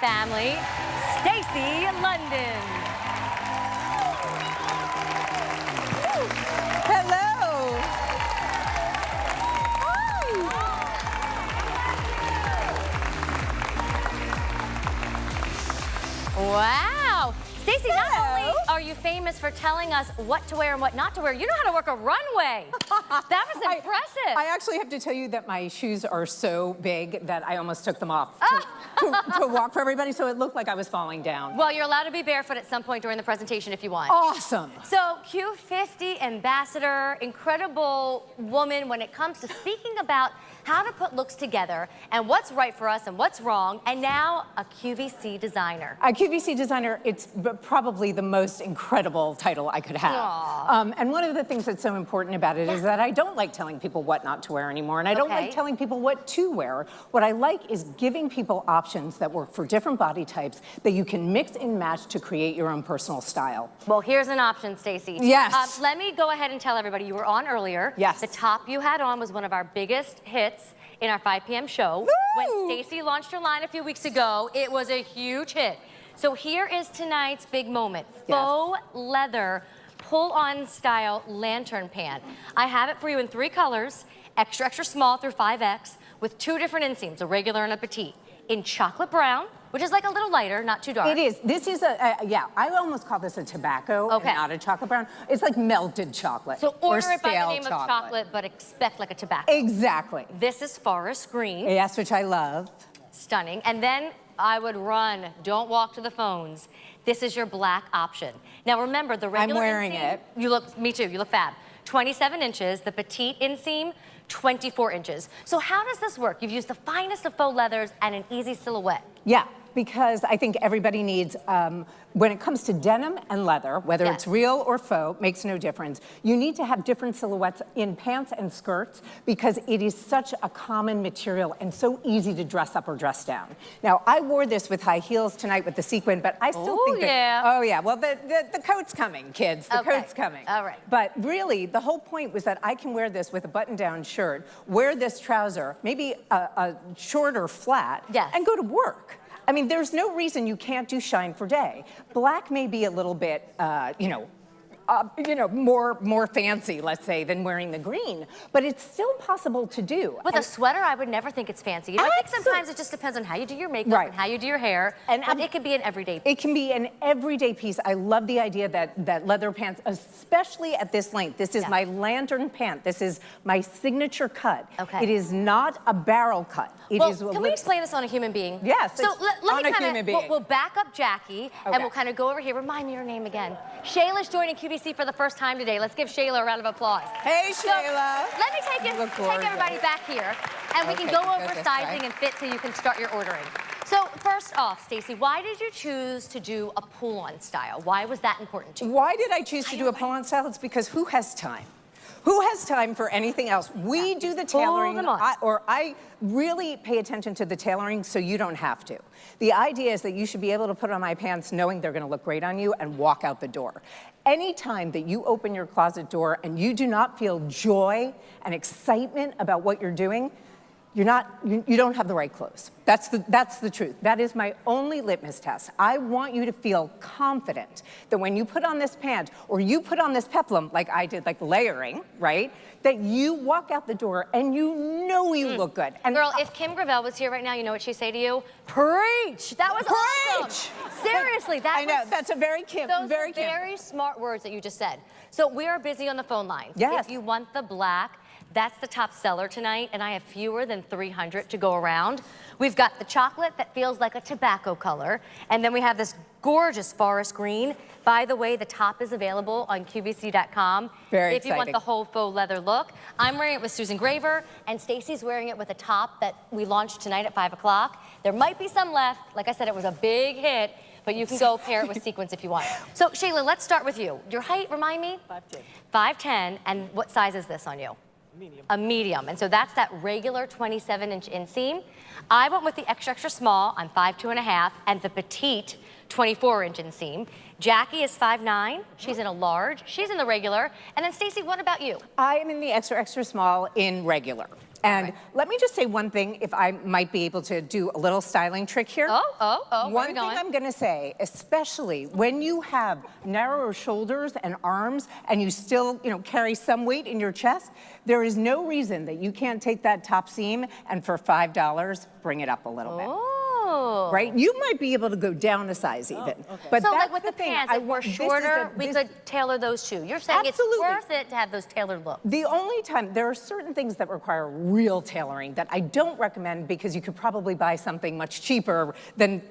family, Stacy London. Hello. Wow. Stacy, not only are you famous for telling us what to wear and what not to wear, you know how to work a runway. That was impressive. I actually have to tell you that my shoes are so big that I almost took them off to walk for everybody, so it looked like I was falling down. Well, you're allowed to be barefoot at some point during the presentation if you want. Awesome. So, QVC ambassador, incredible woman when it comes to speaking about how to put looks together and what's right for us and what's wrong, and now a QVC designer. A QVC designer, it's probably the most incredible title I could have. And one of the things that's so important about it is that I don't like telling people what not to wear anymore, and I don't like telling people what to wear. What I like is giving people options that work for different body types that you can mix and match to create your own personal style. Well, here's an option, Stacy. Yes. Let me go ahead and tell everybody, you were on earlier. Yes. The top you had on was one of our biggest hits in our 5 p.m. show. Woo! When Stacy launched her line a few weeks ago, it was a huge hit. So here is tonight's big moment. Yes. Faux leather pull-on style lantern pant. I have it for you in 3 colors, extra, extra small through 5X, with 2 different inseams, a regular and a petite. In chocolate brown, which is like a little lighter, not too dark. It is. This is yeah, I almost call this a tobacco and not a chocolate brown. It's like melted chocolate. So order it by the name chocolate. of chocolate, but expect like a tobacco. Exactly. This is forest green. Yes, which I love. Stunning. And then I would run, don't walk to the phones. This is your black option. Now remember, the regular I'm wearing inseam, it. You look, me too, you look fab. 27 inches, the petite inseam, 24 inches. So how does this work? You've used the finest of faux leathers and an easy silhouette. Yeah, because I think everybody needs, when it comes to denim and leather, whether it's real or faux, makes no difference. You need to have different silhouettes in pants and skirts because it is such a common material and so easy to dress up or dress down. Now, I wore this with high heels tonight with the sequin, but I still think that, oh yeah, well, the coat's coming, kids, the coat's coming. All right. But really, the whole point was that I can wear this with a button-down shirt, wear this trouser, maybe a shorter flat, and go to work. I mean, there's no reason you can't do shine for day. Black may be a little bit, more fancy, let's say, than wearing the green, but it's still possible to do. With a sweater, I would never think it's fancy. You know, I think sometimes it just depends on how you do your makeup and how you do your hair, but it can be an everyday piece. It can be an everyday piece. I love the idea that leather pants, especially at this length. This is my lantern pant. This is my signature cut. It is not a barrel cut. It is can we explain this on a human being? Yes, so let me human being. We'll back up Jackie, and we'll kind of go over here. Remind me your name again. Shayla's joining QVC for the first time today. Let's give Shayla a round of applause. Hey, Shayla. So, let me take everybody back here, and we can go over sizing and fit so you can start your ordering. So first off, Stacy, why did you choose to do a pull-on style? Why was that important to you? Why did I choose to do a pull-on style? It's because who has time? Who has time for anything else? We do the tailoring, I really pay attention to the tailoring so you don't have to. The idea is that you should be able to put on my pants knowing they're gonna look great on you and walk out the door. Anytime that you open your closet door and you do not feel joy and excitement about what you're doing, you don't have the right clothes. That's the truth. That is my only litmus test. I want you to feel confident that when you put on this pant or you put on this peplum, like I did, like layering, right? That you walk out the door and you know you look good. And girl, if Kim Gravel was here right now, you know what she'd say to you? Preach! That was awesome. Seriously, that's a very Kim, very smart words that you just said. So we are busy on the phone lines. Yes. If you want the black, that's the top seller tonight, and I have fewer than 300 to go around. We've got the chocolate that feels like a tobacco color, and then we have this gorgeous forest green. By the way, the top is available on QVC.com. Very exciting. If you want the whole faux leather look. I'm wearing it with Susan Graver, and Stacy's wearing it with a top that we launched tonight at 5 o'clock. There might be some left. Like I said, it was a big hit, but you can go pair it with sequins if you want. So, Shayla, let's start with you. Your height, remind me? 5'10". 5'10", and what size is this on you? Medium. A medium, and so that's that regular 27-inch inseam. I went with the extra, extra small, I'm 5'2½", and the petite 24-inch inseam. Jackie is 5'9", she's in a large, she's in the regular, and then Stacy, what about you? I am in the extra, extra small in regular. And right. let me just say one thing, if I might be able to do a little styling trick here. Where One are we thing going? I'm gonna say, especially when you have narrower shoulders and arms and you still, carry some weight in your chest, there is no reason that you can't take that top seam and for $5, bring it up a little bit. Right? You might be able to go down a size even. But So that's like with the the thing. pants, if we're shorter, we could tailor those too. You're saying Absolutely. it's worth it to have those tailored looks. The only time, there are certain things that require real tailoring that I don't recommend because you could probably buy something much cheaper than,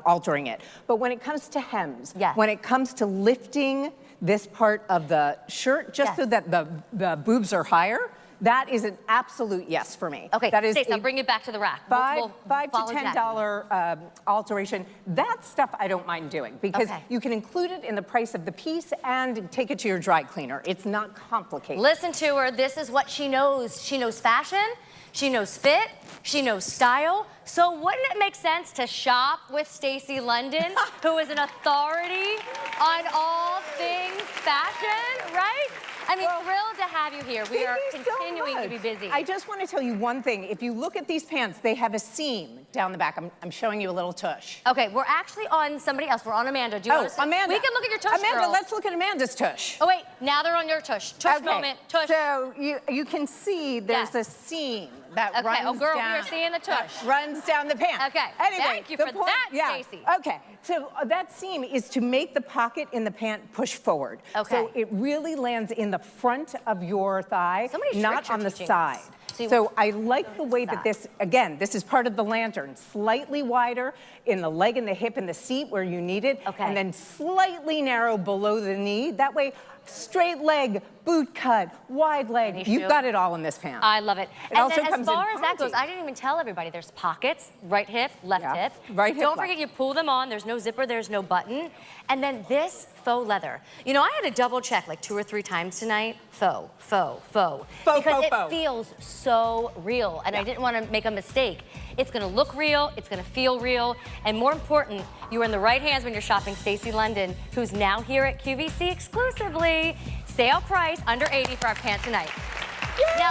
altering it. But when it comes to hems, Yes. when it comes to lifting this part of the shirt just so that the boobs are higher, that is an absolute yes for me. Okay, that is Stacy, I'll bring it back to the rack. $5 to follow $10 alteration. That stuff I don't mind doing because Okay. you can include it in the price of the piece and take it to your dry cleaner. It's not complicated. Listen to her. This is what she knows. She knows fashion. She knows fit. She knows style. So wouldn't it make sense to shop with Stacy London, who is an authority on all things fashion, right? I mean, thrilled to have you here. We are continuing to be busy. I just want to tell you one thing. If you look at these pants, they have a seam down the back. I'm showing you a little tush. Okay, we're actually on somebody else. We're on Amanda. Do you want to see? Amanda. We can look at your tush, Amanda, girl. let's look at Amanda's tush. Oh, wait. Now they're on your tush. Tush moment. Tush. So you can see there's a seam that runs down. Oh, girl, we are seeing the tush. Runs down the pant. Okay. Anyway, Thank you for that, Stacy. Okay. So that seam is to make the pocket in the pant push forward. Okay. So it really lands in the front of your thigh, Somebody's not on the side. So So I like the way that this, again, this is part of the lantern, slightly wider in the leg and the hip and the seat where you need it, Okay. and then slightly narrow below the knee. That way, straight leg, boot cut, wide leg. You've got it all in this pant. I love it. It And also then comes as in far as that goes, Ponte. I didn't even tell everybody. There's pockets, right hip, left hip. Right hip, Don't left. forget you pull them on. There's no zipper, there's no button. And then this faux leather. I had to double check like 2 or 3 times tonight. Faux, faux, faux. Faux, because faux, it faux. feels so real. And I didn't want to make a mistake. It's going to look real, it's going to feel real, and more important, you are in the right hands when you're shopping Stacy London, who's now here at QVC exclusively. Sale price under $80 for our pant tonight. Now,